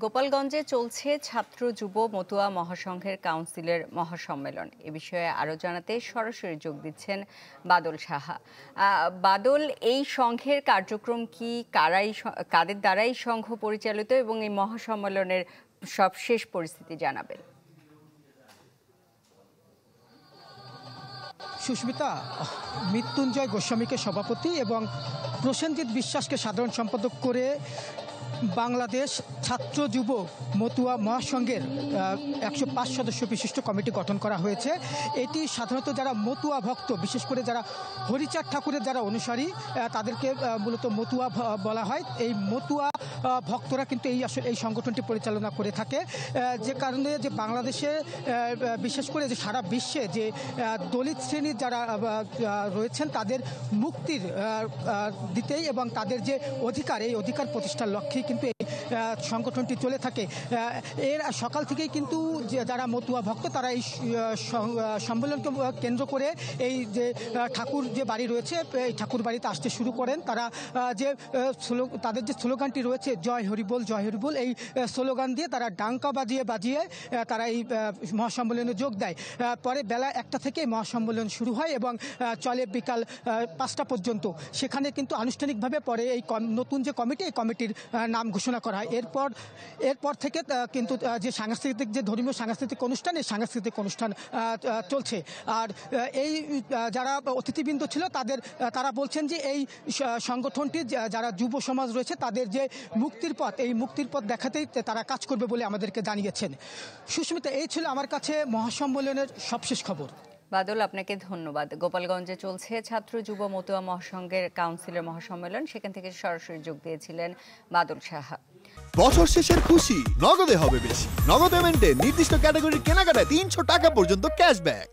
গোপালগঞ্জে চলছে ছাত্র যুব মতুয়া মহাসংঘের কাউন্সিলের মহাসম্মেলন। এ বিষয়ে আরও জানাতে সরাসরি যোগ দিচ্ছেন বাদল সাহা। বাদল, এই সংঘের কার্যক্রম কি, কাদের দ্বারাই সংঘ পরিচালিত এবং এই মহাসম্মেলনের সবশেষ পরিস্থিতি জানাবেন? সুস্মিতা, মৃত্যুঞ্জয় গোস্বামীকে সভাপতি এবং প্রসেনজিৎ বিশ্বাসকে সাধারণ সম্পাদক করে বাংলাদেশ ছাত্র যুব মতুয়া মহাসংঘের 105 সদস্য বিশিষ্ট কমিটি গঠন করা হয়েছে। এটি সাধারণত যারা মতুয়া ভক্ত, বিশেষ করে যারা হরিচাঁদ ঠাকুরের যারা অনুসারী, তাদেরকে মূলত মতুয়া বলা হয়। এই মতুয়া ভক্তরা কিন্তু এই সংগঠনটি পরিচালনা করে থাকে, যে কারণে যে বাংলাদেশে বিশেষ করে যে সারা বিশ্বে যে দলিত শ্রেণীর যারা রয়েছেন তাদের মুক্তির দিতেই এবং তাদের যে অধিকার, এই অধিকার প্রতিষ্ঠার লক্ষ্যেই কিন্তু এই সংগঠনটি চলে থাকে। এর সকাল থেকেই কিন্তু যারা মতুয়া ভক্ত তারা এই সম্মেলনকে কেন্দ্র করে এই যে ঠাকুর যে বাড়ি রয়েছে এই ঠাকুর বাড়িতে আসতে শুরু করেন। তারা যে তাদের যে স্লোগানটি রয়েছে জয় হরিবোল জয় হরিবোল, এই স্লোগান দিয়ে তারা ডাঙ্কা বাজিয়ে তারা এই মহাসম্মেলনে যোগ দেয়। পরে বেলা 1টা থেকে মহাসম্মেলন শুরু হয় এবং চলে বিকাল 5টা পর্যন্ত। সেখানে কিন্তু আনুষ্ঠানিকভাবে পরে এই নতুন যে কমিটি, এই কমিটির নাম ঘোষণা করা হয়। এরপর থেকে কিন্তু যে সাংস্কৃতিক, যে ধর্মীয় সাংস্কৃতিক অনুষ্ঠান, এই সাংস্কৃতিক অনুষ্ঠান চলছে। আর এই যারা অতিথিবৃন্দ ছিল তারা বলছেন যে এই সংগঠনটি যারা যুব সমাজ রয়েছে তাদের যে মুক্তির পথ, এই মুক্তির পথ দেখাতেই তারা কাজ করবে বলে আমাদেরকে জানিয়েছেন। সুস্মিতা, এই ছিল আমার কাছে মহাসম্মেলনের সবশেষ খবর। বাদল, আপনাকে ধন্যবাদ। গোপালগঞ্জে চলছে ছাত্র যুব মতুয়া মহাসংঘের কাউন্সিলের মহাসম্মেলন, সেখান থেকে সরাসরি যোগ দিয়েছিলেন বাদল সাহা। বছর শেষের খুশি নগদে হবে বেশি। নগদ পেমেন্টে নির্দিষ্ট ক্যাটাগরির কেনাকাটায় 300 টাকা পর্যন্ত ক্যাশব্যাক।